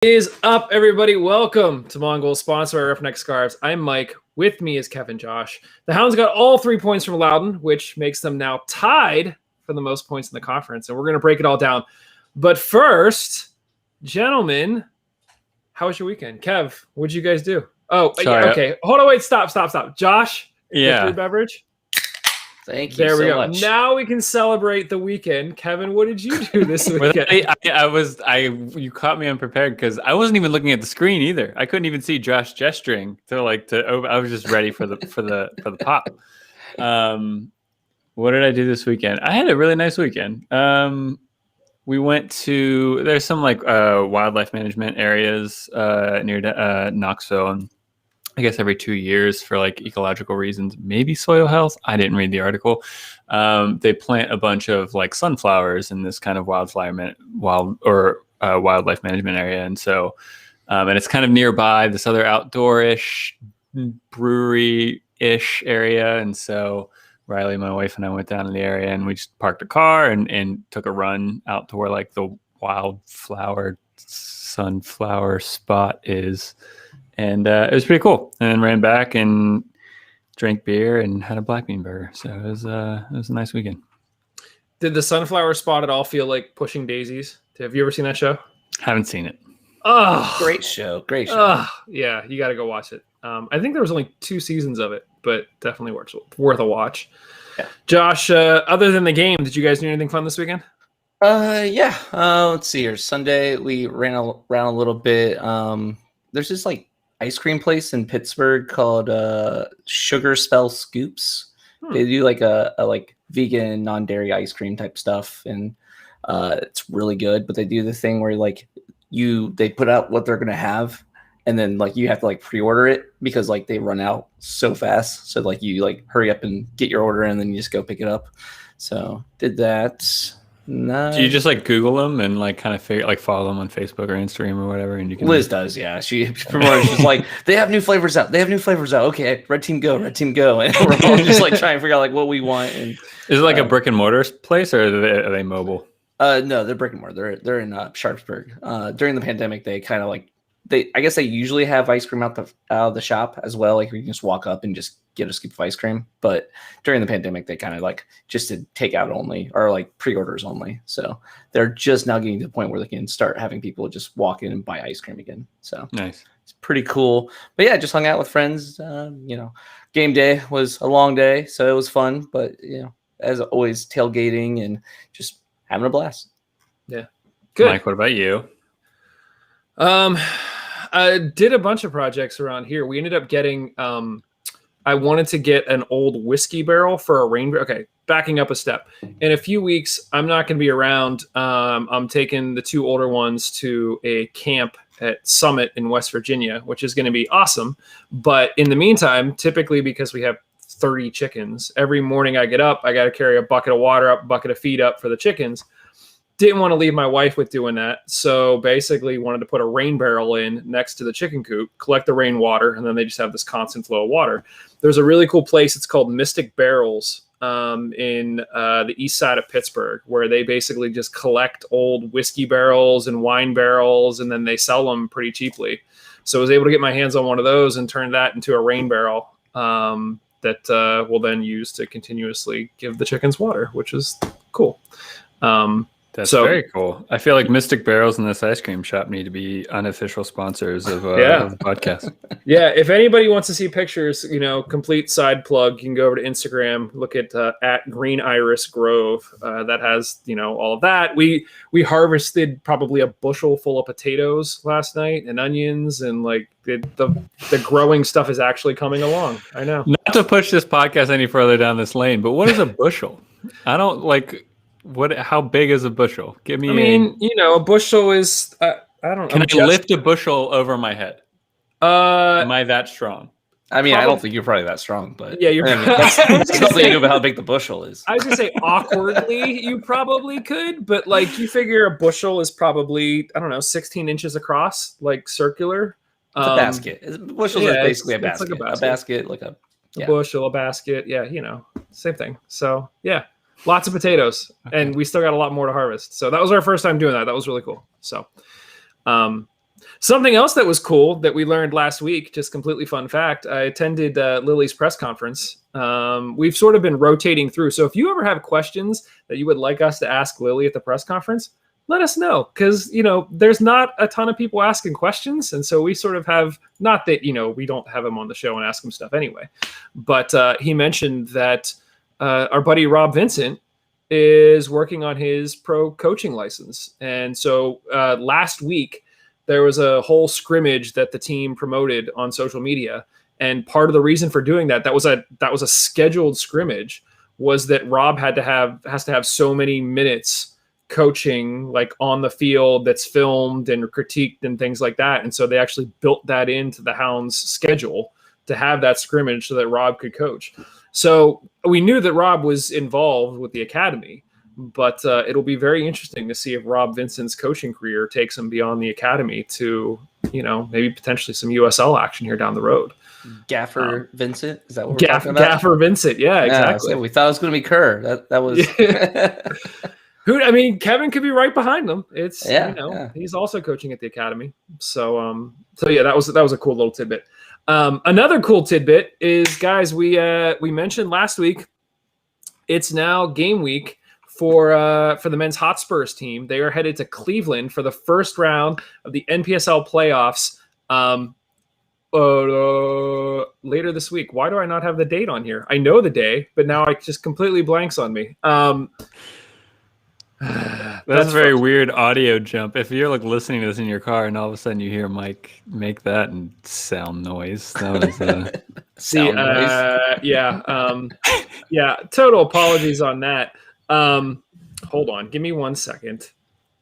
Is up, everybody? Welcome to Mon Goals, sponsored by Roughneck Scarves. I'm Mike. With me is Kevin Josh. The Hounds got all 3 points from Loudoun, which makes them now tied for the most points in the conference, and we're going to break it all down. But first, gentlemen, how was your weekend? Kev, what'd you guys do? Oh, Sorry. Yeah, okay. Hold on, wait, stop. Josh, Yeah. victory beverage? Thank you There we so go. much. Now we can celebrate the weekend. Kevin, what did you do this weekend? You caught me unprepared because I wasn't even looking at the screen either. I couldn't even see Josh gesturing to I was just ready for the pop. What did I do this weekend? I had a really nice weekend. We went to there's some wildlife management areas near Knoxville, and I guess every 2 years for ecological reasons, maybe soil health. I didn't read the article. They plant a bunch of sunflowers in this kind of wildlife management area. And so, and it's kind of nearby this other outdoor-ish brewery-ish area. And so Riley, my wife, and I went down in the area and we just parked a car and took a run out to where the wildflower sunflower spot is. And it was pretty cool. And then ran back and drank beer and had a black bean burger. So it was a nice weekend. Did the sunflower spot at all feel like Pushing Daisies? Have you ever seen that show? Haven't seen it. Oh, Great show. Yeah, you got to go watch it. I think there was only 2 seasons of it, but definitely worth a watch. Yeah. Josh, other than the game, did you guys do anything fun this weekend? Yeah. Let's see here. Sunday we ran around a little bit. There's this ice cream place in Pittsburgh called Sugar Spell Scoops. They do a vegan, non-dairy ice cream type stuff, and it's really good. But they do the thing where they put out what they're gonna have, and then you have to pre-order it because they run out so fast. So you hurry up and get your order, and then you just go pick it up. So did that. No. Do you just Google them and kind of figure follow them on Facebook or Instagram or whatever, and you can? Liz does, yeah. She promotes just they have new flavors out. Okay, red team go, and we're all just trying to figure out what we want. And is it a brick and mortar place or are they mobile? No, they're brick and mortar. They're in Sharpsburg. During the pandemic, they kind of I guess they usually have ice cream out of the shop as well. You can just walk up and just get a scoop of ice cream. But during the pandemic, they kind of just did takeout only or pre-orders only. So they're just now getting to the point where they can start having people just walk in and buy ice cream again. So nice. It's pretty cool. But yeah, just hung out with friends. Game day was a long day, so it was fun. But as always, tailgating and just having a blast. Yeah, good. Mike, what about you? I did a bunch of projects around here. We ended up getting, I wanted to get an old whiskey barrel for a rain. Okay, backing up a step. In a few weeks, I'm not going to be around. I'm taking the 2 older ones to a camp at Summit in West Virginia, which is going to be awesome. But in the meantime, typically because we have 30 chickens, every morning I get up, I got to carry a bucket of water up, a bucket of feed up for the chickens. Didn't want to leave my wife with doing that. So basically wanted to put a rain barrel in next to the chicken coop, collect the rainwater, and then they just have this constant flow of water. There's a really cool place. It's called Mystic Barrels in the east side of Pittsburgh, where they basically just collect old whiskey barrels and wine barrels, and then they sell them pretty cheaply. So I was able to get my hands on one of those and turn that into a rain barrel that we'll then use to continuously give the chickens water, which is cool. That's very cool. I feel like Mystic Barrels and this ice cream shop need to be unofficial sponsors of the podcast. Yeah, if anybody wants to see pictures, complete side plug, you can go over to Instagram, look at Green Iris Grove. That has, all of that. We harvested probably a bushel full of potatoes last night and onions, and the growing stuff is actually coming along. I know. Not to push this podcast any further down this lane, but what is a bushel? I don't how big is a bushel? Give me. A bushel is. I don't know. Can I lift a bushel over my head? Am I that strong? I don't think you're probably that strong, but yeah, you're. That's something you know about how big the bushel is. I was gonna say awkwardly, you probably could, but you figure a bushel is probably 16 inches across, circular. It's a basket. Bushels is basically a basket. It's like a basket, a bushel, a basket. Yeah, same thing. So yeah. Lots of potatoes, and we still got a lot more to harvest. So that was our first time doing that. That was really cool. So, Something else that was cool that we learned last week, just completely fun fact, I attended Lillys press conference. We've sort of been rotating through. So if you ever have questions that you would like us to ask Lily at the press conference, let us know. Because, there's not a ton of people asking questions. And so we sort of have, not that, we don't have him on the show and ask him stuff anyway. But he mentioned that our buddy Rob Vincent is working on his pro coaching license. And so last week, there was a whole scrimmage that the team promoted on social media. And part of the reason for doing that was a scheduled scrimmage, was that Rob has to have so many minutes coaching like on the field that's filmed and critiqued and things like that. And so they actually built that into the Hounds schedule to have that scrimmage so that Rob could coach. So we knew that Rob was involved with the academy, but it'll be very interesting to see if Rob Vincent's coaching career takes him beyond the academy to, maybe potentially some USL action here down the road. Gaffer Vincent, is that what we're talking about? Gaffer Vincent, yeah, exactly. So we thought it was going to be Kerr. That was. Kevin could be right behind them. It's he's also coaching at the academy. So yeah, that was a cool little tidbit. Another cool tidbit is, guys, we mentioned last week, it's now game week for the men's Hotspurs team. They are headed to Cleveland for the first round of the NPSL playoffs later this week. Why do I not have the date on here? I know the day, but now it just completely blanks on me. That's a very weird audio jump. If you're like listening to this in your car and all of a sudden you hear Mike make that and sound noise, that was yeah. Total apologies on that. Hold on, give me 1 second.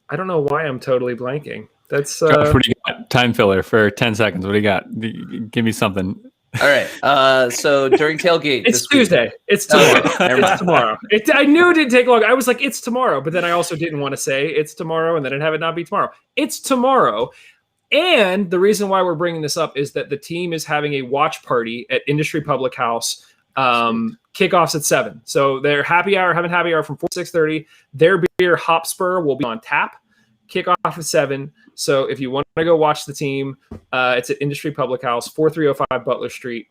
I don't know why I'm totally blanking. That's Josh, what do you got? Time filler for 10 seconds. What do you got? Give me something. All right. So during tailgate, it's Tuesday. Week, it's tomorrow. It's tomorrow. I knew it didn't take long. I was like, it's tomorrow, but then I also didn't want to say it's tomorrow and then have it not be tomorrow. It's tomorrow. And the reason why we're bringing this up is that the team is having a watch party at Industry Public House. Kickoffs at 7. So their having happy hour from 4 to 6:30. Their beer Hotspur will be on tap. Kickoff at 7. So if you want to go watch the team, it's at Industry Public House, 4305 Butler Street,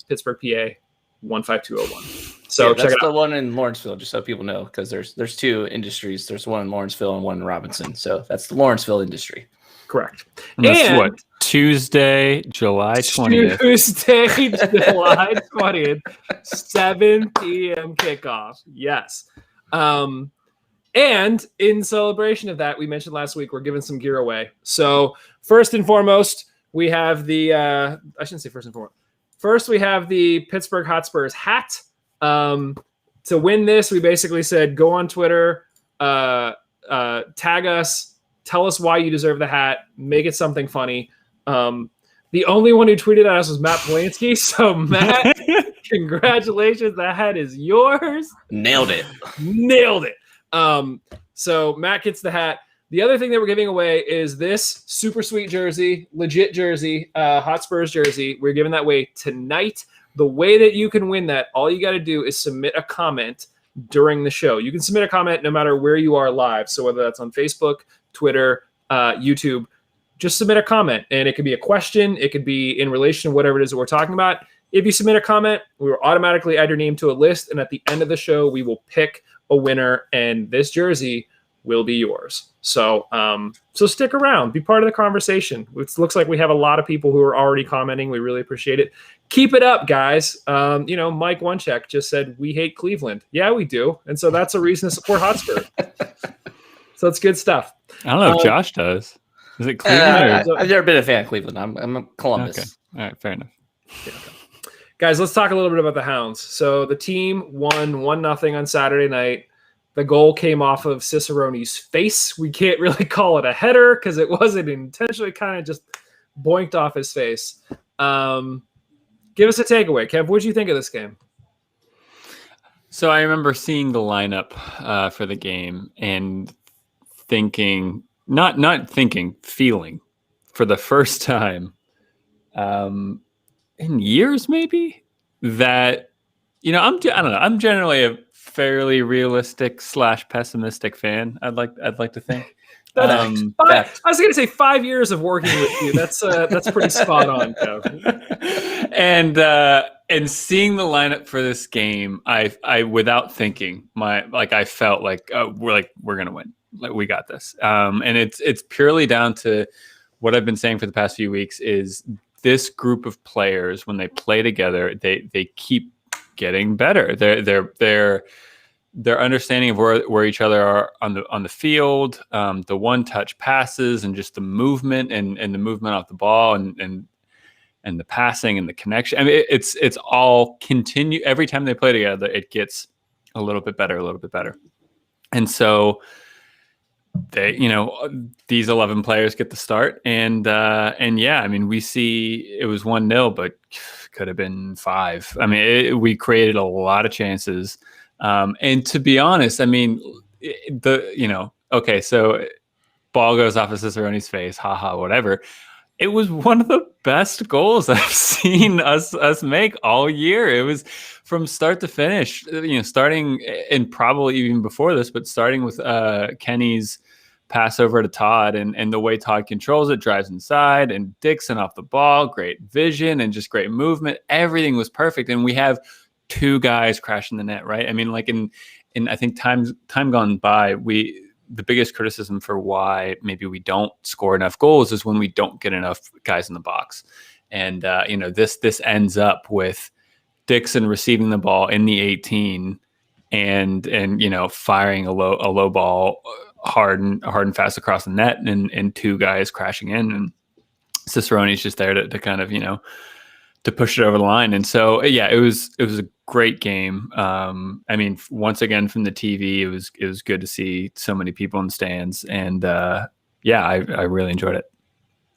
Pittsburgh, PA, 15201. So check that's it out. The one in Lawrenceville, just so people know, because there's two industries. There's one in Lawrenceville and one in Robinson. So that's the Lawrenceville industry. Correct. And that's what? Tuesday, July 20th. Tuesday, July 20th, 7 p.m. kickoff. Yes. And in celebration of that, we mentioned last week, we're giving some gear away. So first and foremost, we have I shouldn't say first and foremost. First, we have the Pittsburgh Hotspurs hat. To win this, we basically said, go on Twitter, tag us, tell us why you deserve the hat, make it something funny. The only one who tweeted at us was Matt Polanski. So Matt, congratulations. That hat is yours. Nailed it. So Matt gets the hat. The other thing that we're giving away is this super sweet jersey, legit jersey, Hotspurs jersey. We're giving that away tonight. The way that you can win that, all you got to do is submit a comment during the show. You can submit a comment no matter where you are live. So whether that's on Facebook, Twitter, YouTube, just submit a comment. And it could be a question. It could be in relation to whatever it is that we're talking about. If you submit a comment, we will automatically add your name to a list. And at the end of the show, we will pick a winner. And this jersey will be yours. So so stick around. Be part of the conversation. It looks like we have a lot of people who are already commenting. We really appreciate it. Keep it up, guys. Mike Onecheck just said, we hate Cleveland. Yeah, we do. And so that's a reason to support Hotspur. So it's good stuff. I don't know if Josh does. Is it Cleveland? I've never been a fan of Cleveland. I'm a Columbus. Okay. All right, fair enough. Yeah, okay. Guys, let's talk a little bit about the Hounds. So the team won 1-0 on Saturday night. The goal came off of Cicerone's face. We can't really call it a header because it wasn't intentionally, kind of just boinked off his face. Give us a takeaway. Kev, what did you think of this game? So I remember seeing the lineup for the game and thinking, feeling for the first time in years, maybe, that, I don't know. I'm generally a fairly realistic / pessimistic fan. I'd like to think, I Fact. was going to say 5 years of working with you. That's pretty spot on, Kev. And seeing the lineup for this game, I without thinking, I felt like we're gonna win. Like we got this. And it's purely down to what I've been saying for the past few weeks is this group of players when they play together, they keep getting better. Their understanding of where each other are on the field, the one-touch passes, and just the movement and the movement off the ball, and the passing and the connection. I mean, it's all continue every time they play together. It gets a little bit better, and so they, these 11 players get the start, and yeah, I mean, we see it was 1-0, but could have been 5. I mean, we created a lot of chances. And to be honest, I mean, okay, so ball goes off of Cicerone's face, haha, whatever. It was one of the best goals I've seen us make all year. It was from start to finish, starting and probably even before this, but starting with Kenny's pass over to Todd and the way Todd controls it, drives inside, and Dixon off the ball, great vision and just great movement. Everything was perfect, and we have 2 guys crashing the net, right? I mean, like in I think time gone by, the biggest criticism for why maybe we don't score enough goals is when we don't get enough guys in the box. And this ends up with Dixon receiving the ball in the 18 and firing a low ball hard and fast across the net, and 2 guys crashing in, and Cicerone's just there to kind of to push it over the line. And so, yeah, it was a great game. I mean, once again from the TV, it was good to see so many people in the stands, and yeah, I really enjoyed it.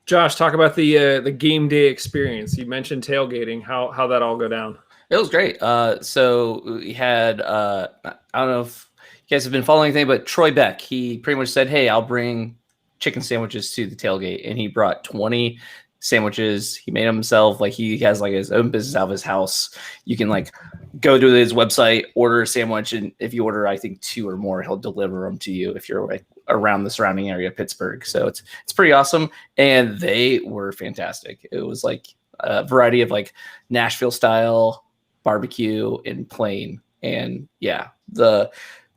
Josh, talk about the game day experience. You mentioned tailgating. How that all go down? It was great. So we had I don't know if you guys have been following anything, but Troy Beck, he pretty much said, "Hey, I'll bring chicken sandwiches to the tailgate," and he brought 20 sandwiches. He made them himself. Like, he has like his own business out of his house. You can like go to his website, order a sandwich, and if you order, I think 2 or more, he'll deliver them to you if you're like around the surrounding area of Pittsburgh. So it's pretty awesome, and they were fantastic. It was like a variety of like Nashville style barbecue and plain, and yeah, the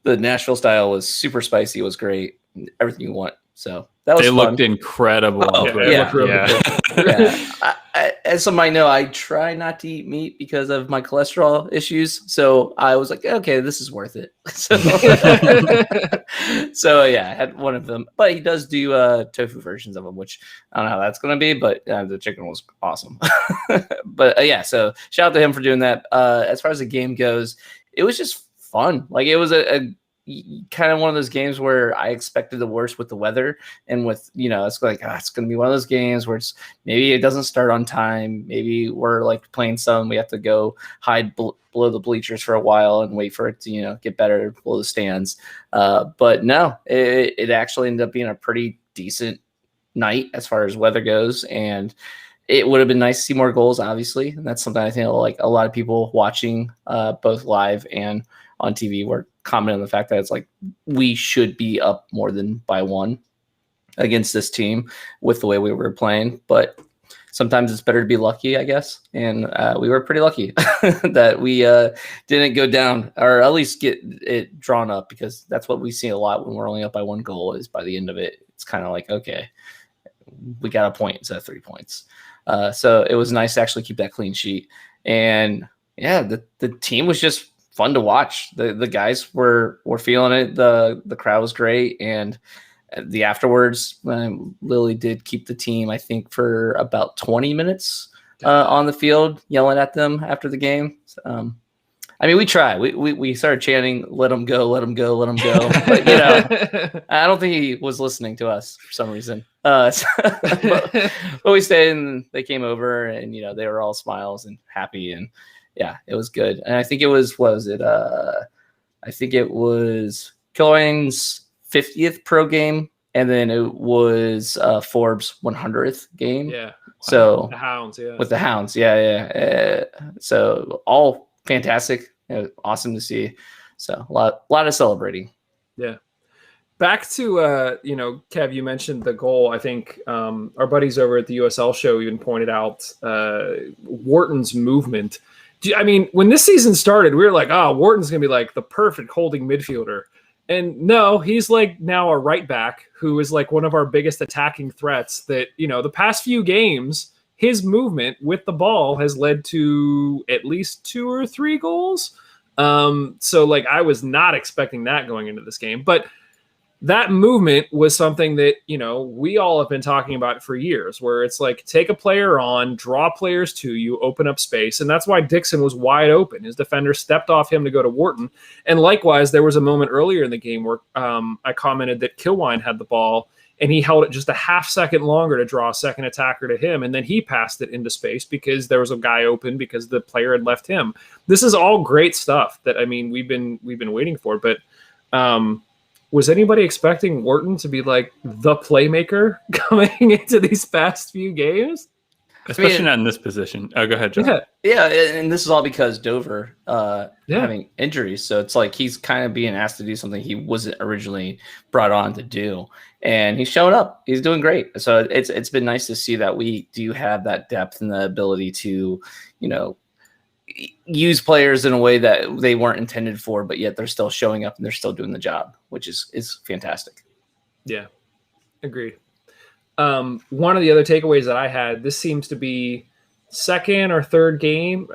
Nashville style was super spicy. It was great, everything you want. So that was They fun. Looked incredible. Oh, yeah. Yeah. As some might know, I try not to eat meat because of my cholesterol issues. So I was like, okay, this is worth it. So yeah, I had one of them. But he does do tofu versions of them, which I don't know how that's going to be, but the chicken was awesome. But yeah, so shout out to him for doing that. As far as the game goes, it was just fun. Like, it was a kind of one of those games where I expected the worst with the weather, and with it's like it's going to be one of those games where it's maybe it doesn't start on time, maybe we're like playing some, we have to go hide below the bleachers for a while and wait for it to get better below the stands, but no, it actually ended up being a pretty decent night as far as weather goes, and it would have been nice to see more goals, obviously, and that's something I think like a lot of people watching both live and on TV were commenting on the fact that it's like we should be up more than by 1 against this team with the way we were playing. But sometimes it's better to be lucky, I guess. And we were pretty lucky that we didn't go down, or at least get it drawn up, because that's what we see a lot when we're only up by 1 goal, is by the end of it, it's kind of like, okay, we got a point instead of 3 points. So it was nice to actually keep that clean sheet. And yeah, the team was just fun to watch. The guys were feeling it. The crowd was great, and the afterwards, Lily did keep the team, I think, for about 20 minutes on the field, yelling at them after the game. I mean, we tried. We started chanting, "Let them go, let them go, let them go." But I don't think he was listening to us for some reason. But we stayed, and they came over, and they were all smiles and happy, and yeah, it was good. And I think it was Kilroy's 50th pro game, and then it was Forbes' 100th game. Yeah. So the Hounds, yeah. With the Hounds, yeah. So all fantastic. Awesome to see. So a lot of celebrating. Yeah. back to Kev, you mentioned the goal. I think our buddies over at the USL show even pointed out Wharton's movement. I mean, when this season started, we were like, oh, Wharton's gonna be like the perfect holding midfielder. And no, he's like now a right back who is like one of our biggest attacking threats that, the past few games, his movement with the ball has led to at least 2 or 3 goals. So like I was not expecting that going into this game, but that movement was something that, we all have been talking about for years, where it's like take a player on, draw players to you, open up space. And that's why Dixon was wide open. His defender stepped off him to go to Wharton. And likewise, there was a moment earlier in the game where I commented that Kilwine had the ball and he held it just a half second longer to draw a second attacker to him. And then he passed it into space because there was a guy open because the player had left him. This is all great stuff that, we've been waiting for, but was anybody expecting Wharton to be like the playmaker coming into these past few games? Especially not in this position. Oh, go ahead, John. Yeah, and this is all because Dover having injuries. So it's like he's kind of being asked to do something he wasn't originally brought on to do. And he's showing up. He's doing great. So it's been nice to see that we do have that depth and the ability to, use players in a way that they weren't intended for, but yet they're still showing up and they're still doing the job, which is fantastic. Yeah, agreed. One of the other takeaways that I had, this seems to be second or third game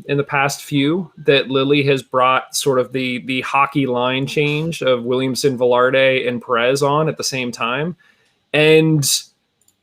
in the past few that Lilly has brought sort of the hockey line change of Williamson, Velarde, and Perez on at the same time. And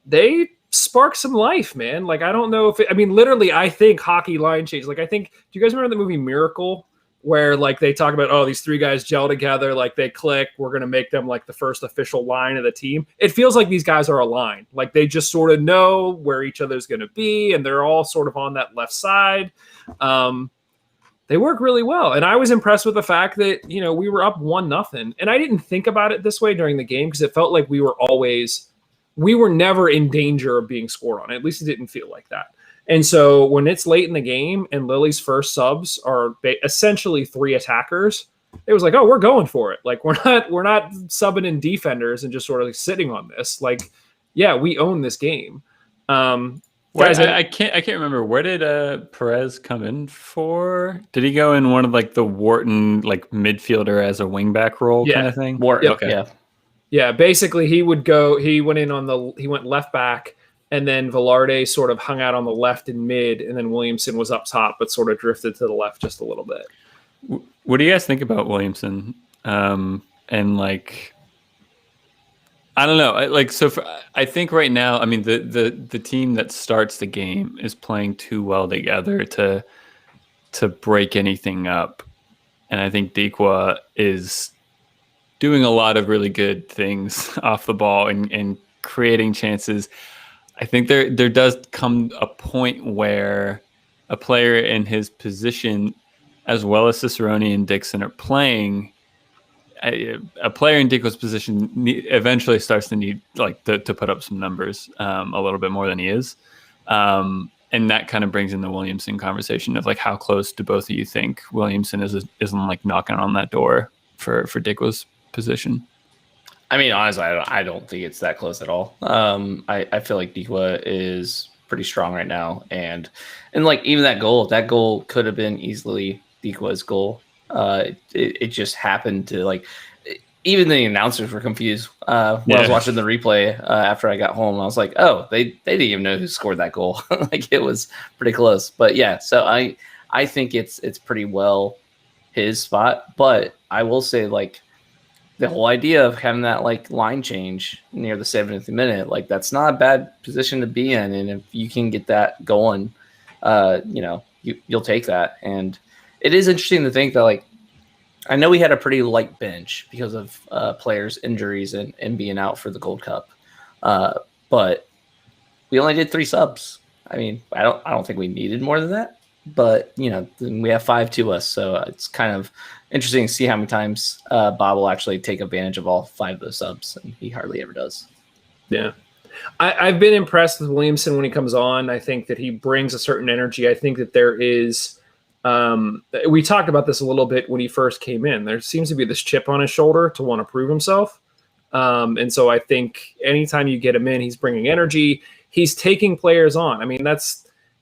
they spark some life, man. Like, I don't know if literally, I think hockey line change. Like, I think, do you guys remember the movie Miracle, where like they talk about, oh, these 3 guys gel together, like they click, we're going to make them like the first official line of the team. It feels like these guys are aligned. Like they just sort of know where each other's going to be, and they're all sort of on that left side. They work really well. And I was impressed with the fact that, we were up 1-0. And I didn't think about it this way during the game because it felt like we were never in danger of being scored on. At least it didn't feel like that. And so when it's late in the game and Lilly's first subs are essentially 3 attackers, it was like, oh, we're going for it. Like we're not subbing in defenders and just sort of like sitting on this. Like, yeah, we own this game. Guys, I can't remember, where did Perez come in for? Did he go in one of like the Wharton like midfielder as a wingback role kind of thing? Wharton, okay. Yeah. Yeah, basically he went left back, and then Velarde sort of hung out on the left and mid, and then Williamson was up top, but sort of drifted to the left just a little bit. What do you guys think about Williamson? And like, I don't know. I think right now, the team that starts the game is playing too well together to break anything up. And I think Dikwa is doing a lot of really good things off the ball and creating chances. I think there does come a point where a player in his position, as well as Cicerone and Dixon, are playing. A player in Dikwa's position eventually starts to need to put up some numbers a little bit more than he is. And that kind of brings in the Williamson conversation of like, how close do both of you think Williamson isn't like knocking on that door for Dikwa's position? Honestly, I don't think it's that close at all. I feel like Dikwa is pretty strong right now, and like even that goal could have been easily Dikwa's goal. It just happened to like, even the announcers were confused when I was watching the replay after I got home. I was like, oh, they didn't even know who scored that goal. Like it was pretty close, but yeah. So I think it's pretty well his spot, but I will say like, the whole idea of having that like line change near the 70th minute, like that's not a bad position to be in. And if you can get that going, you'll take that. And it is interesting to think that like, I know we had a pretty light bench because of players' injuries and being out for the Gold Cup. But we only did 3 subs. I don't think we needed more than that, but we have 5 to us. So it's kind of interesting to see how many times Bob will actually take advantage of all 5 of those subs, and he hardly ever does. Yeah. I've been impressed with Williamson when he comes on. I think that he brings a certain energy. I think that there is we talked about this a little bit when he first came in. There seems to be this chip on his shoulder to want to prove himself. And so I think anytime you get him in, he's bringing energy. He's taking players on. I mean,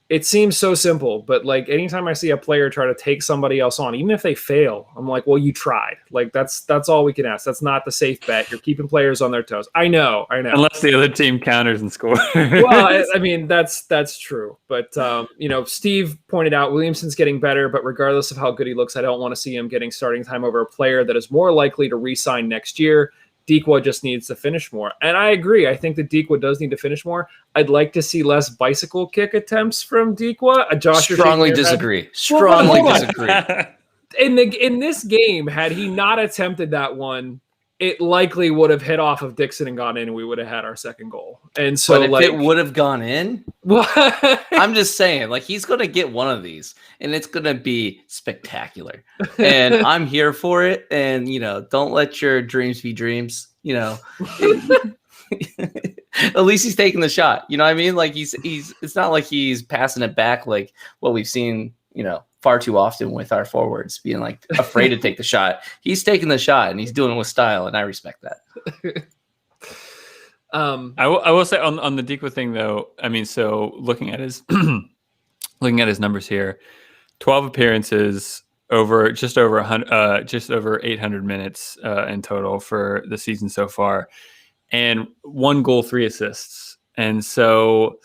it seems so simple, but like anytime I see a player try to take somebody else on, even if they fail, I'm like, well, you tried. Like that's all we can ask. That's not the safe bet. You're keeping players on their toes. I know. Unless the other team counters and scores. Well, I mean, that's true. But, Steve pointed out Williamson's getting better, but regardless of how good he looks, I don't want to see him getting starting time over a player that is more likely to re-sign next year. Dequa just needs to finish more. And I agree. I think that Dequa does need to finish more. I'd like to see less bicycle kick attempts from Dequa. Josh, strongly disagree. Strongly disagree. In this game, had he not attempted that one, it likely would have hit off of Dixon and gone in, and we would have had our second goal. And so, but if it would have gone in, I'm just saying, like, he's going to get one of these, and it's going to be spectacular. And I'm here for it. And don't let your dreams be dreams. At least he's taking the shot. You know what I mean? Like he's. It's not like he's passing it back like what we've seen. Far too often with our forwards being like afraid to take the shot. He's taking the shot and he's doing it with style, and I respect that. I will say on the Dequa thing though. I mean, so looking at his numbers here, 12 appearances, just over 800 minutes in total for the season so far, and 1 goal, 3 assists, and so.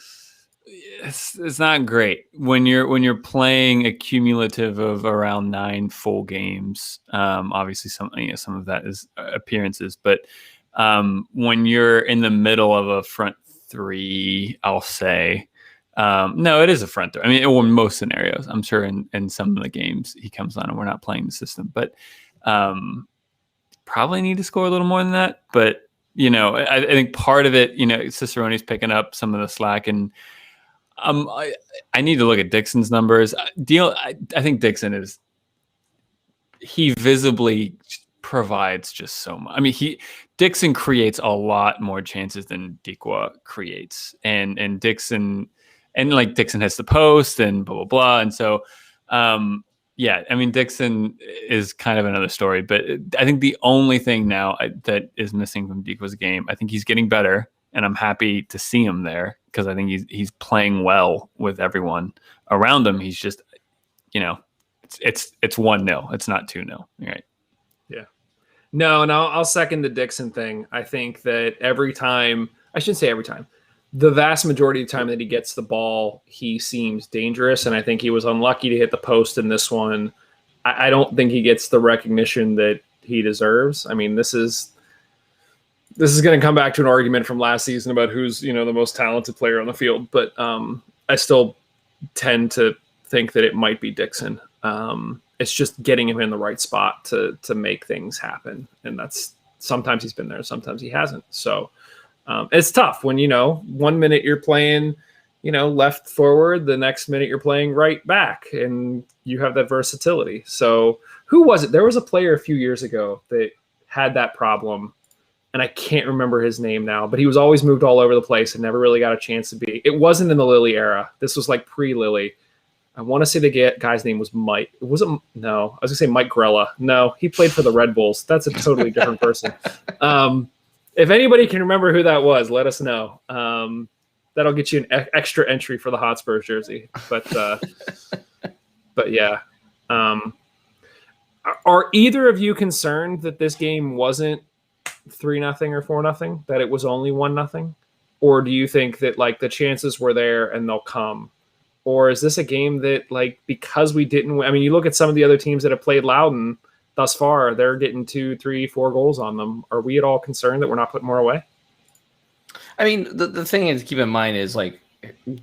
It's not great when you're playing a cumulative of around 9 full games. Obviously, some of that is appearances, but when you're in the middle of a front three, I'll say no, it is a front three. I mean, in most scenarios, I'm sure in some of the games he comes on and we're not playing the system, but probably need to score a little more than that. But I think part of it, Cicerone's picking up some of the slack and. I need to look at Dixon's numbers. I think Dixon he visibly provides just so much. I mean, Dixon creates a lot more chances than Dequa creates, and Dixon hits the post and blah blah blah, and so yeah. I mean, Dixon is kind of another story, but I think the only thing now that is missing from Dequa's game, I think he's getting better. And I'm happy to see him there because I think he's playing well with everyone around him. He's just, it's 1-0. It's not 2-0. Right? Yeah. No, and I'll second the Dixon thing. I think that every time, I shouldn't say every time, the vast majority of the time that he gets the ball, he seems dangerous. And I think he was unlucky to hit the post in this one. I don't think he gets the recognition that he deserves. I mean, this is going to come back to an argument from last season about who's, the most talented player on the field. But I still tend to think that it might be Dixon. It's just getting him in the right spot to make things happen. And that's sometimes he's been there, sometimes he hasn't. So it's tough when, 1 minute you're playing, left forward, the next minute you're playing right back, and you have that versatility. So who was it? There was a player a few years ago that had that problem. And I can't remember his name now, but he was always moved all over the place and never really got a chance to be. It wasn't in the Lilly era. This was like pre-Lilly. I want to say the guy's name was Mike. It wasn't. No, I was gonna say Mike Grella. No, he played for the Red Bulls. That's a totally different person. If anybody can remember who that was, let us know. That'll get you an extra entry for the Hotspurs jersey. But yeah. Are either of you concerned that this game wasn't 3-0 or 4-0, that it was only 1-0? Or do you think that like the chances were there and they'll come? Or is this a game that like, because we didn't, I mean, you look at some of the other teams that have played Loudoun thus far, they're getting 2, 3, 4 goals on them. Are we at all concerned that we're not putting more away? I mean, the thing to keep in mind is like,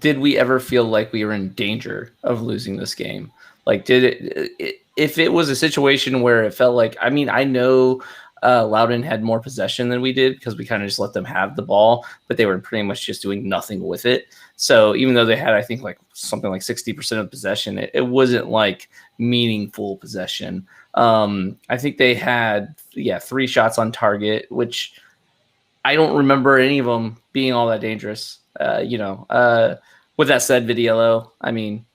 did we ever feel like we were in danger of losing this game? Like, if it was a situation where it felt like, I mean, I know Loudoun had more possession than we did because we kind of just let them have the ball, but they were pretty much just doing nothing with it. So even though they had, I think, like something like 60% of possession, it wasn't like meaningful possession. I think they had, 3 shots on target, which I don't remember any of them being all that dangerous. With that said, Vidiello, I mean,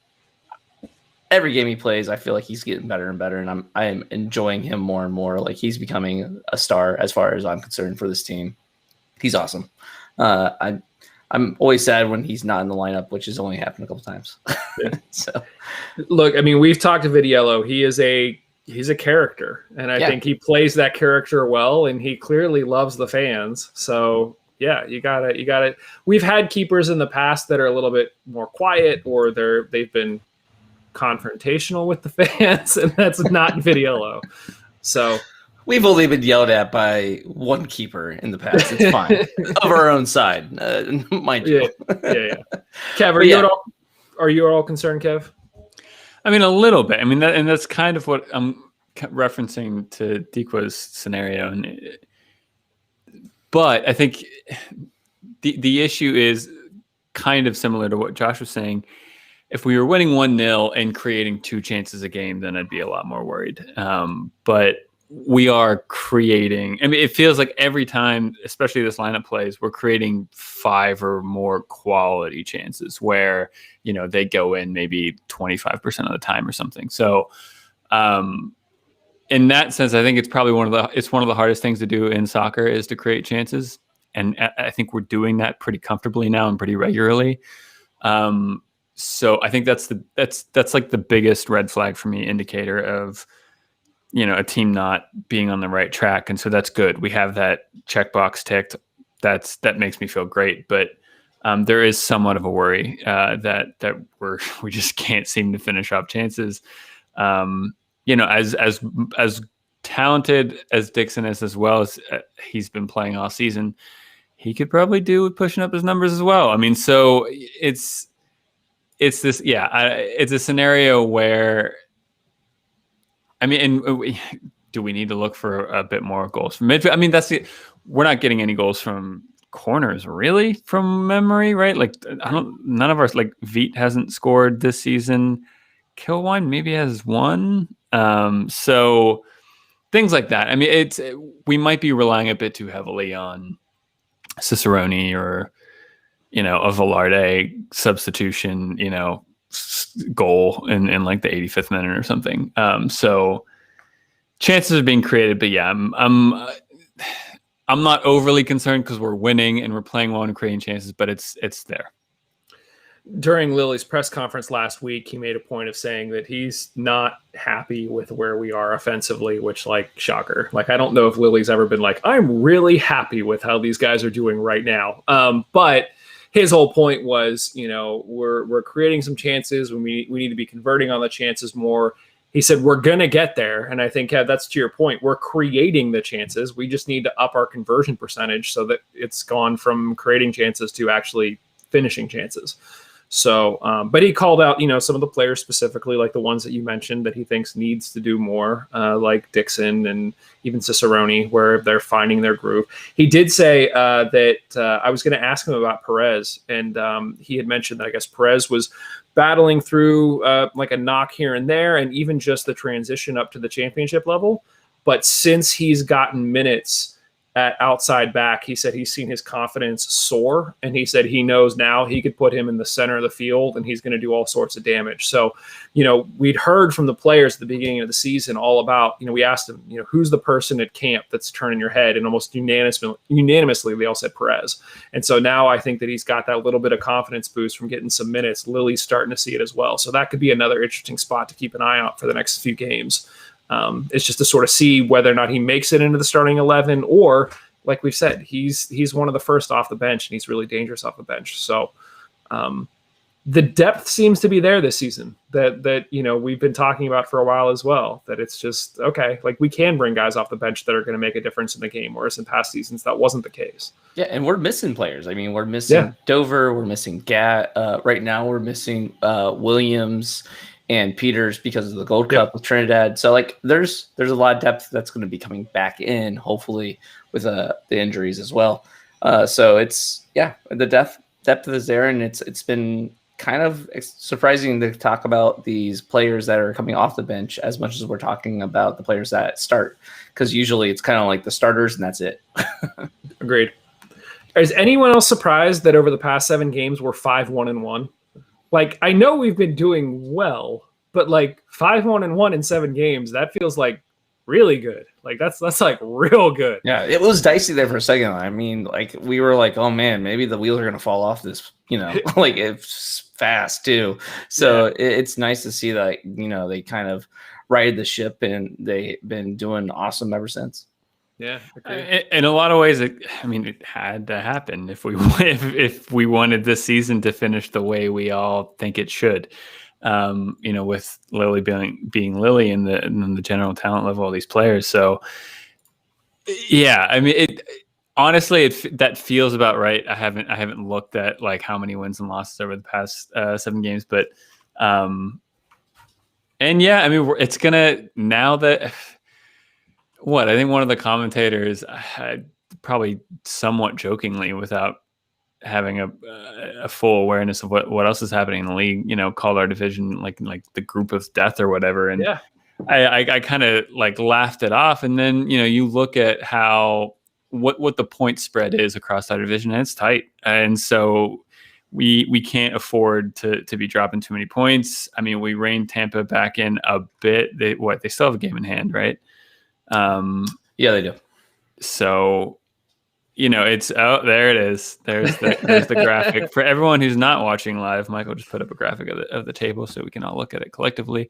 every game he plays, I feel like he's getting better and better, and I am enjoying him more and more. Like he's becoming a star as far as I'm concerned for this team. He's awesome. I'm always sad when he's not in the lineup, which has only happened a couple times. Yeah. So, look, I mean, we've talked to Vidiello. He's a character, and I think he plays that character well, and he clearly loves the fans. So yeah, you got it. We've had keepers in the past that are a little bit more quiet, or they've been confrontational with the fans, and that's not Vidiello. So we've only been yelled at by one keeper in the past. It's fine. Of our own side, mind you. Yeah. Kev, are you at all concerned, Kev? I mean, a little bit. I mean, that's kind of what I'm referencing to Dikwa's scenario. But I think the issue is kind of similar to what Josh was saying. If we were winning 1-0 and creating 2 chances a game, then I'd be a lot more worried. But we are creating. I mean, it feels like every time, especially this lineup plays, we're creating 5 or more quality chances where, they go in maybe 25% of the time or something. So, in that sense, I think it's probably one of the hardest things to do in soccer is to create chances. And I think we're doing that pretty comfortably now and pretty regularly. So I think that's like the biggest red flag for me, indicator of, a team not being on the right track. And so that's good. We have that checkbox ticked. That makes me feel great. But there is somewhat of a worry that we just can't seem to finish up chances. As talented as Dixon is, as well as he's been playing all season, he could probably do with pushing up his numbers as well. I mean, so it's this, it's a scenario where, I mean, do we need to look for a bit more goals from midfield? I mean, we're not getting any goals from corners really from memory, right? Like none of our, like Veet hasn't scored this season. Kilwine maybe has one. So things like that. I mean, we might be relying a bit too heavily on Cicerone or, a Velarde substitution, goal in like the 85th minute or something. So chances are being created, but yeah, I'm not overly concerned because we're winning and we're playing well and creating chances, but it's there. During Lillys' press conference last week, he made a point of saying that he's not happy with where we are offensively, which, like, shocker. Like, I don't know if Lillys ever been like, I'm really happy with how these guys are doing right now. But his whole point was, we're creating some chances. We need to be converting on the chances more. He said, we're going to get there. And I think that's to your point. We're creating the chances. We just need to up our conversion percentage so that it's gone from creating chances to actually finishing chances. So, but he called out, some of the players specifically, like the ones that you mentioned that he thinks needs to do more, like Dixon and even Cicerone, where they're finding their groove. He did say that I was going to ask him about Perez, and he had mentioned that I guess Perez was battling through like a knock here and there, and even just the transition up to the championship level. But since he's gotten minutes at outside back, he said he's seen his confidence soar, and he said he knows now he could put him in the center of the field and he's going to do all sorts of damage. So, we'd heard from the players at the beginning of the season all about, we asked them, who's the person at camp that's turning your head, and almost unanimously they all said Perez. And so now I think that he's got that little bit of confidence boost from getting some minutes. Lillys starting to see it as well. So that could be another interesting spot to keep an eye out for the next few games. It's just to sort of see whether or not he makes it into the starting 11, or like we've said, he's one of the first off the bench, and he's really dangerous off the bench. So the depth seems to be there this season that we've been talking about for a while as well, that it's just, okay, like we can bring guys off the bench that are going to make a difference in the game, whereas in past seasons that wasn't the case. Yeah, and we're missing players. I mean, we're missing Dover, we're missing Gat. Right now we're missing Williams and Peters because of the Gold Cup with Trinidad. So like there's a lot of depth that's going to be coming back in, hopefully with the injuries as well. So it's, the depth is there, and it's been kind of surprising to talk about these players that are coming off the bench as much as we're talking about the players that start, because usually it's kind of like the starters and that's it. Agreed. Is anyone else surprised that over the past 7 games we're 5-1-1? Like, I know we've been doing well, but like 5-1-1 in 7 games, that feels like really good. Like that's like real good. Yeah, it was dicey there for a second. I mean, like we were like, oh man, maybe the wheels are gonna fall off this, like it's fast too. So it's nice to see that, they kind of righted the ship and they've been doing awesome ever since. Yeah, in a lot of ways, it had to happen if we wanted this season to finish the way we all think it should. With Lily being Lily and the general talent level of these players. So, yeah, I mean, honestly, that feels about right. I haven't looked at like how many wins and losses over the past 7 games, but, and yeah, I mean, it's gonna now that I think one of the commentators probably somewhat jokingly without having a full awareness of what else is happening in the league, called our division like the group of death or whatever. And I kind of like laughed it off. And then, you look at what the point spread is across our division, and it's tight. And so we can't afford to be dropping too many points. I mean, we reined Tampa back in a bit. They still have a game in hand, right? Yeah, they do. So, it's there. It is. There's the graphic for everyone who's not watching live. Michael just put up a graphic of the table so we can all look at it collectively.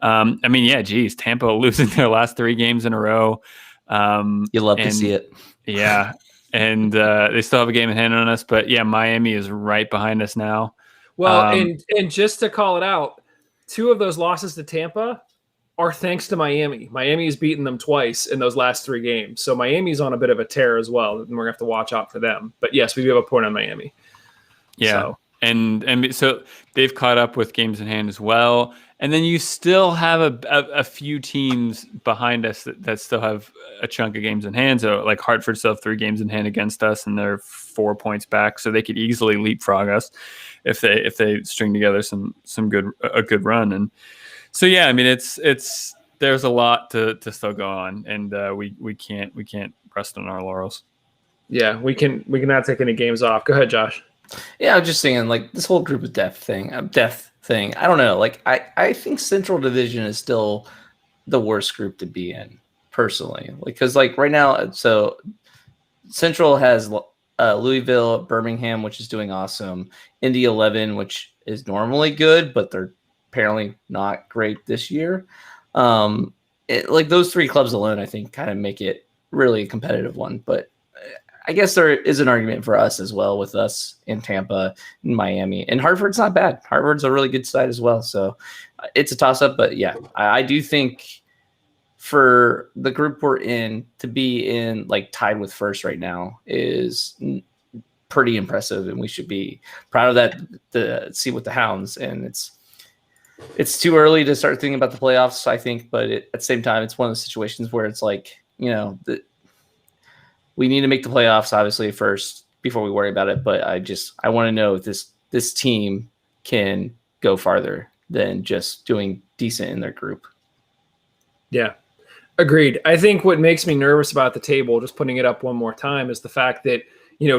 I mean, yeah, geez, Tampa losing their last 3 games in a row. You love to see it. Yeah, and they still have a game in hand on us, but yeah, Miami is right behind us now. Well, and just to call it out, 2 of those losses to Tampa are thanks to Miami. Miami's beaten them twice in those last 3 games. So Miami's on a bit of a tear as well, and we're going to have to watch out for them. But yes, we do have a point on Miami. Yeah. So. And so they've caught up with games in hand as well. And then you still have a few teams behind us that still have a chunk of games in hand. So like Hartford still have 3 games in hand against us, and they're 4 points back. So they could easily leapfrog us if they string together a good run. And so, yeah, I mean, it's there's a lot to still go on, and we can't rest on our laurels. Yeah, we can not take any games off. Go ahead, Josh. Yeah, I was just saying, like, this whole group of death thing. I don't know. Like, I think Central Division is still the worst group to be in, personally. Because, like, right now, so Central has Louisville, Birmingham, which is doing awesome, Indy 11, which is normally good, but they're apparently not great this year. Like those 3 clubs alone, I think, kind of make it really a competitive one. But I guess there is an argument for us as well, with us in Tampa and Miami. And Hartford's not bad. Hartford's a really good side as well. So it's a toss-up. But yeah, I do think for the group we're in, to be in like tied with first right now is pretty impressive, and we should be proud of that to see with the Hounds. And it's too early to start thinking about the playoffs, I think, but at the same time, it's one of those situations where it's like, we need to make the playoffs obviously first before we worry about it. But I want to know if this team can go farther than just doing decent in their group. Yeah, agreed. I think what makes me nervous about the table, just putting it up one more time, is the fact that,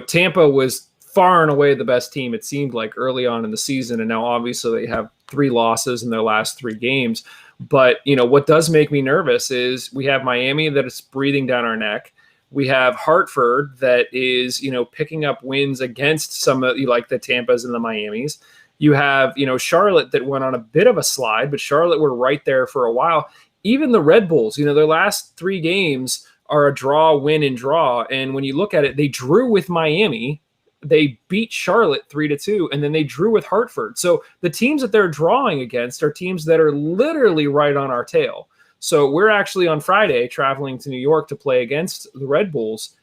Tampa was far and away the best team, it seemed like, early on in the season. And now obviously they have 3 losses in their last 3 games. But, what does make me nervous is we have Miami that is breathing down our neck. We have Hartford that is, picking up wins against some of like the Tampas and the Miamis. You have, Charlotte that went on a bit of a slide, but Charlotte were right there for a while. Even the Red Bulls, their last 3 games are a draw, win, and draw. And when you look at it, they drew with Miami. They beat Charlotte 3-2, and then they drew with Hartford. So the teams that they're drawing against are teams that are literally right on our tail. So we're actually on Friday traveling to New York to play against the Red Bulls.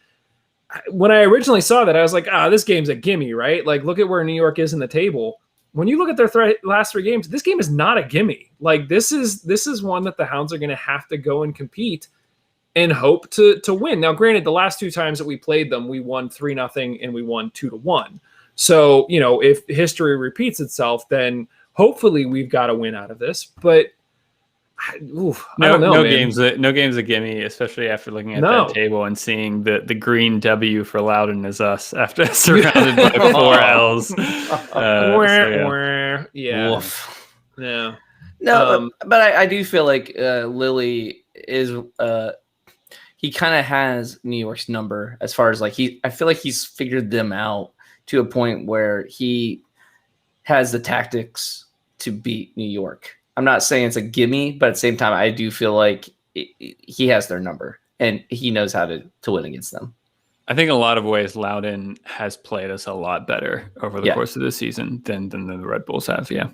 When I originally saw that, I was like, this game's a gimme, right? Like, look at where New York is in the table. When you look at their last 3 games, this game is not a gimme. Like, this is one that the Hounds are going to have to go and compete and hope to win. Now, granted, the last 2 times that we played them, we won 3-0 and we won 2-1. So, if history repeats itself, then hopefully we've got a win out of this. But I don't know, man. No games a gimme, especially after looking at that table and seeing the green W for Loudoun is us after surrounded by 4 L's. Yeah. Woof. Yeah. No, but I do feel like Lily is he kind of has New York's number as far as like I feel like he's figured them out to a point where he has the tactics to beat New York. I'm not saying it's a gimme, but at the same time, I do feel like he has their number and he knows how to win against them. I think in a lot of ways, Loudoun has played us a lot better over the course of the season than the Red Bulls have. Yeah.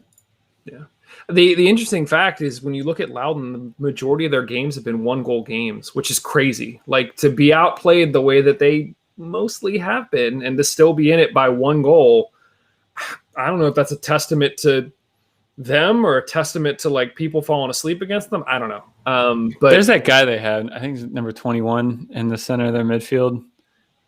Yeah. The interesting fact is when you look at Loudoun, the majority of their games have been 1-goal games, which is crazy. Like to be outplayed the way that they mostly have been and to still be in it by 1 goal. I don't know if that's a testament to them or a testament to like people falling asleep against them. I don't know. But there's that guy they had, I think he's number 21 in the center of their midfield.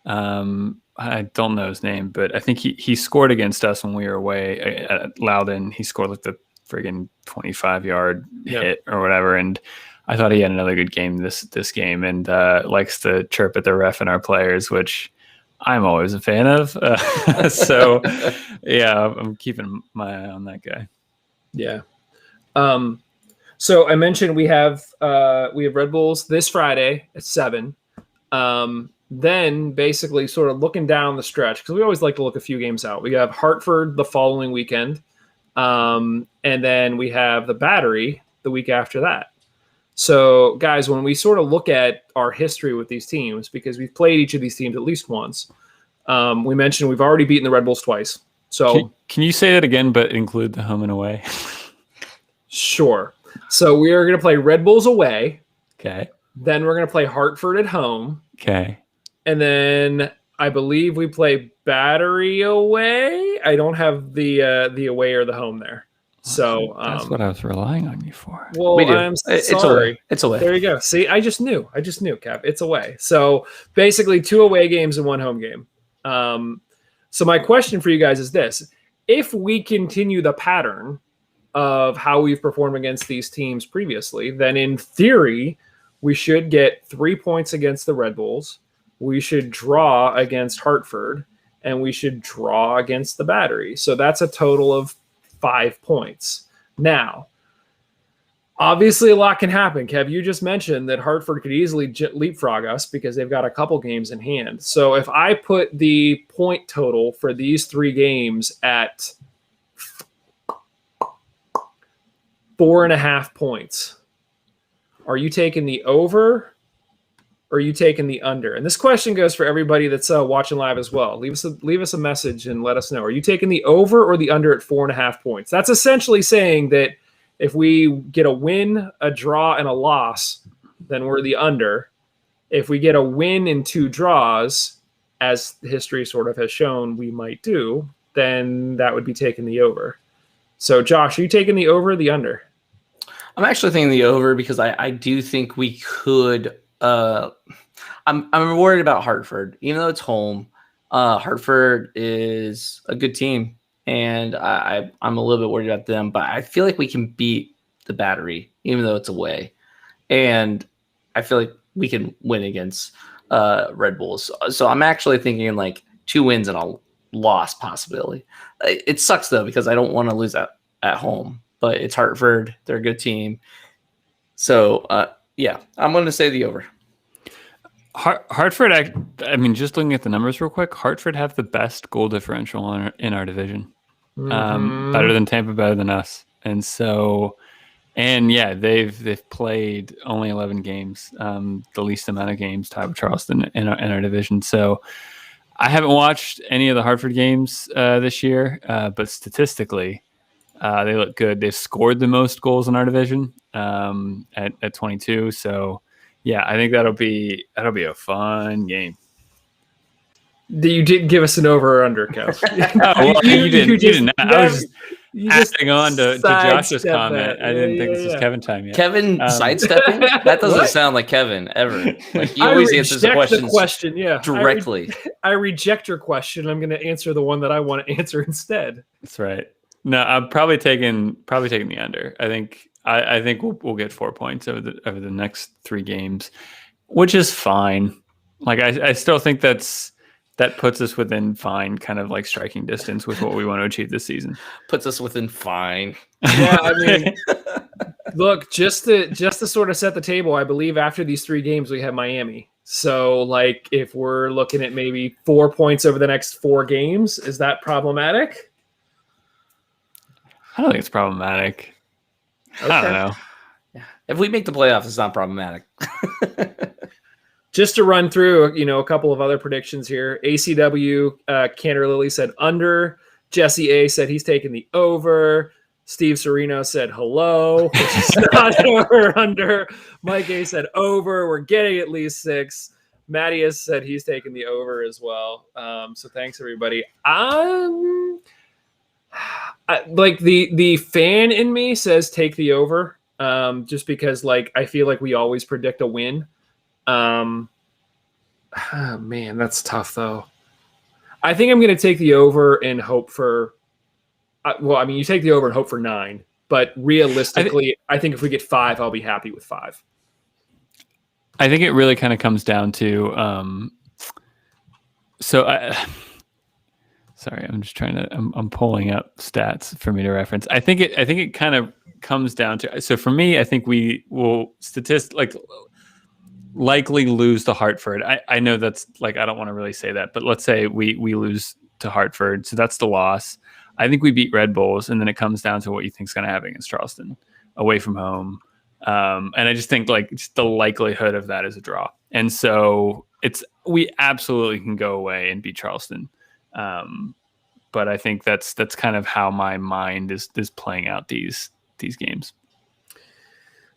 I don't know his name, but I think he scored against us when we were away at Loudoun. He scored like the friggin' 25-yard hit or whatever. And I thought he had another good game this game and likes to chirp at the ref and our players, which I'm always a fan of. So yeah, I'm keeping my eye on that guy. Yeah. So I mentioned we have Red Bulls this Friday at 7. Then basically sort of looking down the stretch, because we always like to look a few games out. We have Hartford the following weekend. And then we have the Battery the week after that. So guys, when we sort of look at our history with these teams, because we've played each of these teams at least once, we mentioned we've already beaten the Red Bulls twice. So can you say that again, but include the home and away? Sure. So we are going to play Red Bulls away. Okay. Then we're going to play Hartford at home. Okay. And then I believe we play Battery away. I don't have the away or the home there. So that's what I was relying on you for. Well, I'm sorry. It's away. There you go. See, I just knew, Kev. It's away. So basically 2 away games and 1 home game. So my question for you guys is this. If we continue the pattern of how we've performed against these teams previously, then in theory, we should get 3 points against the Red Bulls. We should draw against Hartford, and we should draw against the Battery. So that's a total of 5 points. Now, obviously a lot can happen. Kev, you just mentioned that Hartford could easily leapfrog us because they've got a couple games in hand. So if I put the point total for these 3 games at 4.5 points, are you taking the over or are you taking the under? And this question goes for everybody that's watching live as well. Leave us a message and let us know. Are you taking the over or the under at 4.5 points? That's essentially saying that if we get a win, a draw, and a loss, then we're the under. If we get a win and 2 draws, as history sort of has shown we might do, then that would be taking the over. So, Josh, are you taking the over or the under? I'm actually thinking the over because I do think we could. I'm worried about Hartford, even though it's home. Hartford is a good team, and I'm a little bit worried about them. But I feel like we can beat the Battery, even though it's away, and I feel like we can win against Red Bulls. So I'm actually thinking like 2 wins and a loss possibility. It sucks though because I don't want to lose at home. But it's Hartford. They're a good team. So, yeah, I'm going to say the over. Hartford, I mean, just looking at the numbers real quick, Hartford have the best goal differential in our division. Better than Tampa, better than us. And so, and yeah, they've played only 11 games, the least amount of games tied with Charleston in our division. So I haven't watched any of the Hartford games this year, but statistically, they look good. They've scored the most goals in our division at 22. So, yeah, I think that'll be a fun game. You did give us an over or under, Kev. You didn't. I was just adding on to Josh's comment. I didn't think this was Kevin time yet. Kevin sidestepping? That doesn't sound like Kevin ever. Like he always answers the question directly. I reject your question. I'm going to answer the one that I want to answer instead. That's right. No, I'm probably taking the under. I think we'll get 4 points over the next 3 games, which is fine. Like I still think that's that puts us within fine kind of like striking distance with what we want to achieve this season. Puts us within fine. Yeah, I mean, look, just to sort of set the table, I believe after these 3 games we have Miami. So, like, if we're looking at maybe 4 points over the next 4 games, is that problematic? I don't think it's problematic. Okay. I don't know. Yeah. If we make the playoffs, it's not problematic. Just to run through, a couple of other predictions here. ACW, Cantor Lily said under. Jesse A said he's taking the over. Steve Serino said hello, which is not over under. Mike A said over. We're getting at least 6. Mattias said he's taking the over as well. So thanks, everybody. Like the fan in me says take the over, just because like I feel like we always predict a win. Man, that's tough though. I think I'm going to take the over and hope for. You take the over and hope for 9, but realistically, I think if we get 5, I'll be happy with 5. I think it really kind of comes down to. Sorry, I'm just trying to. I'm pulling up stats for me to reference. I think it kind of comes down to. So for me, I think we will likely lose to Hartford. I know that's like I don't want to really say that, but let's say we lose to Hartford, so that's the loss. I think we beat Red Bulls, and then it comes down to what you think is going to happen against Charleston, away from home. And I just think like just the likelihood of that is a draw, and so we absolutely can go away and beat Charleston. But I think that's kind of how my mind is playing out these games.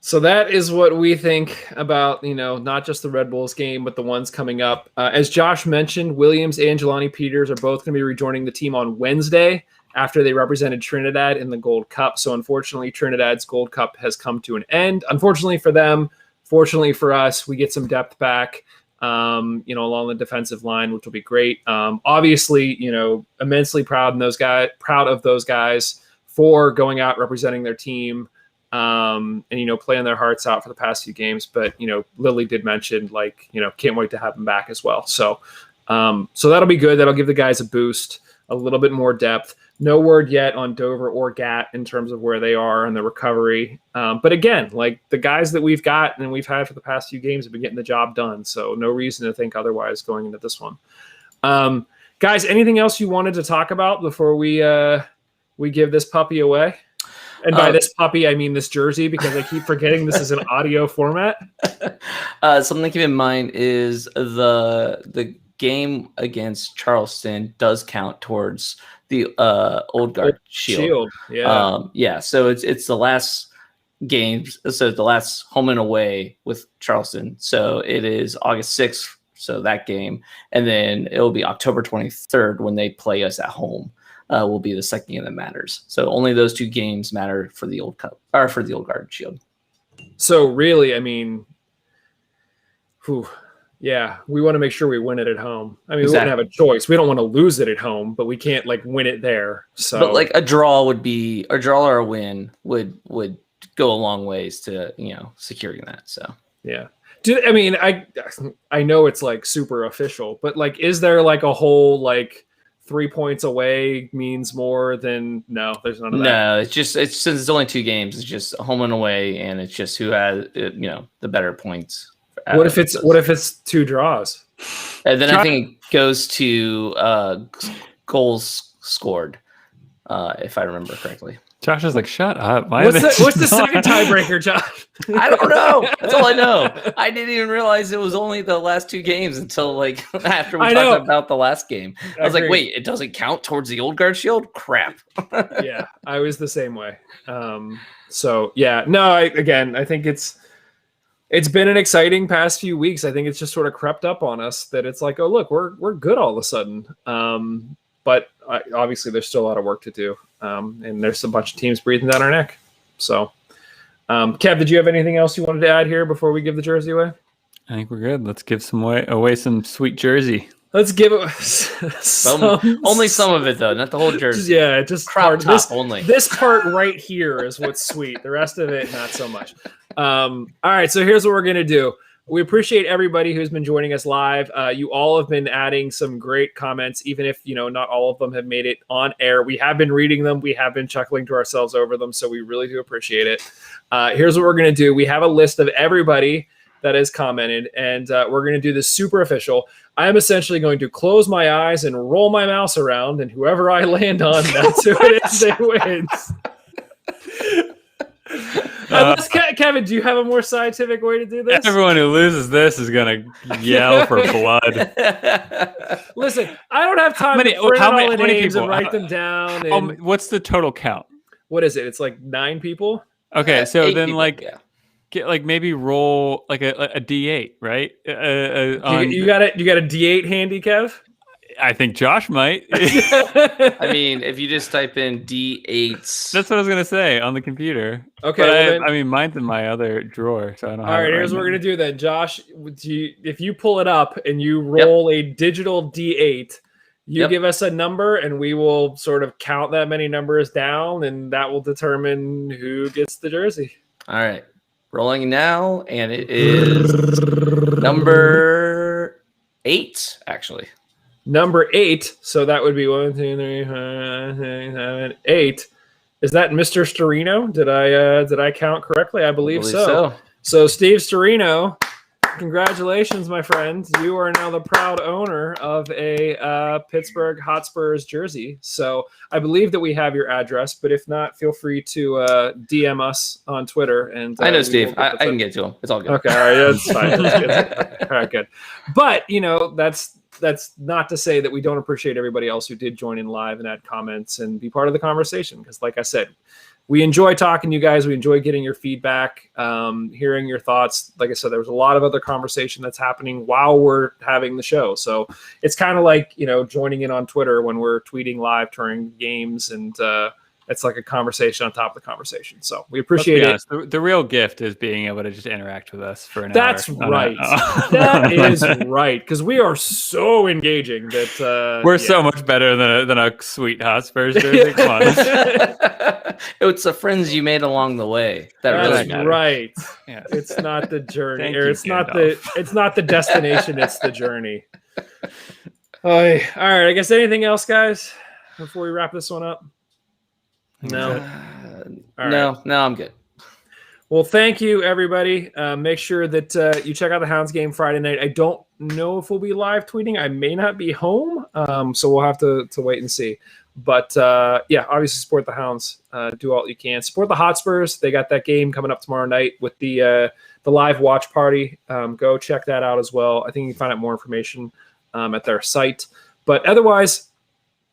So that is what we think about, not just the Red Bulls game, but the ones coming up. As Josh mentioned, Williams and Jelani Peters are both going to be rejoining the team on Wednesday after they represented Trinidad in the Gold Cup. So unfortunately, Trinidad's Gold Cup has come to an end. Unfortunately for them, fortunately for us, we get some depth back, along the defensive line, which will be great. Obviously, immensely proud of those guys for going out representing their team. And playing their hearts out for the past few games, but Lily did mention can't wait to have them back as well. So that'll be good. That'll give the guys a boost, a little bit more depth. No word yet on Dover or Gat in terms of where they are in the recovery. But again, like the guys that we've got and we've had for the past few games have been getting the job done. So no reason to think otherwise going into this one. Guys, anything else you wanted to talk about before we give this puppy away? And by this puppy, I mean this jersey, because I keep forgetting this is an audio format. Something to keep in mind is the game against Charleston does count towards the Old Guard Shield. Yeah. So it's the last games. So the last home and away with Charleston. So it is August 6th. So that game, and then it will be October 23rd when they play us at home. Will be the second game that matters. So only those 2 games matter for the Old Cup or for the Old Guard Shield. So really, I mean, we want to make sure we win it at home. I mean, Exactly. We wouldn't have a choice. We don't want to lose it at home, but we can't win it there. So, but like a draw or a win would go a long ways to securing that. So yeah. I mean, I know it's super official, but is there a whole 3 points away means more than no? There's none of that. No, it's since it's only 2 games. It's just home and away, and it's just who has the better points. What if it's 2 draws? And then I think it goes to goals scored, if I remember correctly. Josh is like, shut up. What's the second tiebreaker, Josh? I don't know. That's all I know. I didn't even realize it was only the last 2 games until after we talked about the last game. I was like, wait, it doesn't count towards the Old Guard Shield? Crap. Yeah, I was the same way. So yeah, no, I think it's been an exciting past few weeks. I think it's just sort of crept up on us that it's like, oh look, we're good all of a sudden. But obviously there's still a lot of work to do. And there's a bunch of teams breathing down our neck. So, Kev, did you have anything else you wanted to add here before we give the jersey away? I think we're good. Let's give away some sweet jersey. Let's give it only some of it though, not the whole jersey. Yeah, just crop top only. This part right here is what's sweet. The rest of it, not so much. All right, so here's what we're gonna do. We appreciate everybody who's been joining us live. You all have been adding some great comments, even if, not all of them have made it on air. We have been reading them. We have been chuckling to ourselves over them. So we really do appreciate it. Here's what we're going to do. We have a list of everybody that has commented, and we're going to do this super official. I am essentially going to close my eyes and roll my mouse around, and whoever I land on, that's who it is that wins. Kevin, do you have a more scientific way to do this? Everyone who loses this is going to yell for blood. Listen, I don't have time to print out all the names and write them down. And what's the total count? What is it? It's like 9 people? Okay, so then people, get maybe roll like a D8, right? You got a D8 handy, Kev? I think Josh might. I mean, if you just type in D8s. That's what I was going to say on the computer. Okay. But mine's in my other drawer, so I don't have it. All right, here's what we're going to do then. Josh, if you pull it up and you roll a digital D8, you give us a number and we will sort of count that many numbers down, and that will determine who gets the jersey. All right. Rolling now, and it is number 8, actually. Number 8, so that would be 1, 2, 3, 4, 6, 7, 8. Is that Mr. Storino? Did I count correctly? I believe so. So Steve Storino, congratulations, my friend. You are now the proud owner of a Pittsburgh Hotspurs jersey. So I believe that we have your address, but if not, feel free to DM us on Twitter. And I know, Steve. I can get to him. It's all good. Okay, all right, that's fine. That's good. All right, good. But that's not to say that we don't appreciate everybody else who did join in live and add comments and be part of the conversation. Because like I said, we enjoy talking to you guys. We enjoy getting your feedback, hearing your thoughts. Like I said, there was a lot of other conversation that's happening while we're having the show. So it's kind of like, joining in on Twitter when we're tweeting live during games, and it's like a conversation on top of the conversation. So we appreciate it. The real gift is being able to just interact with us for an hour. That's right. That is right. Because we are so engaging that we're so much better than a sweet Hotspurs jersey. Come on. It's the friends you made along the way that really matter. Right. Yes. It's not the journey, or it's not the destination. It's the journey. All right. I guess anything else, guys, before we wrap this one up? No. No, I'm good. Well, thank you, everybody. Make sure that you check out the Hounds game Friday night. I don't know if we'll be live tweeting. I may not be home, so we'll have to wait and see. But obviously support the Hounds. Do all you can. Support the Hotspurs. They got that game coming up tomorrow night with the live watch party. Go check that out as well. I think you can find out more information at their site. But otherwise,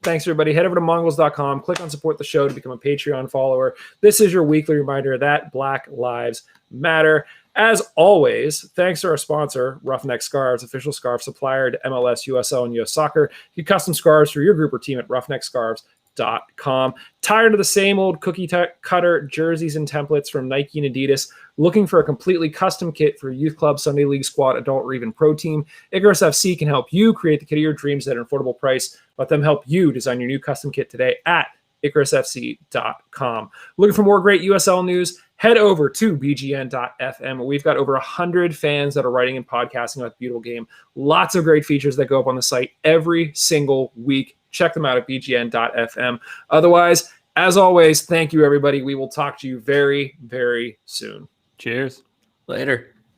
thanks, everybody. Head over to mongoals.com. Click on support the show to become a Patreon follower. This is your weekly reminder that Black Lives Matter. As always, thanks to our sponsor, Roughneck Scarves, official scarf supplier to MLS, USL, and US Soccer. Get custom scarves for your group or team at roughneckscarves.com. Tired of the same old cookie cutter jerseys and templates from Nike and Adidas? Looking for a completely custom kit for youth club, Sunday league squad, adult, or even pro team? Icarus FC can help you create the kit of your dreams at an affordable price. Let them help you design your new custom kit today at IcarusFC.com. Looking for more great USL news? Head over to bgn.fm. We've got over 100 fans that are writing and podcasting about the beautiful game. Lots of great features that go up on the site every single week. Check them out at bgn.fm. Otherwise, as always, thank you, everybody. We will talk to you very, very soon. Cheers. Later.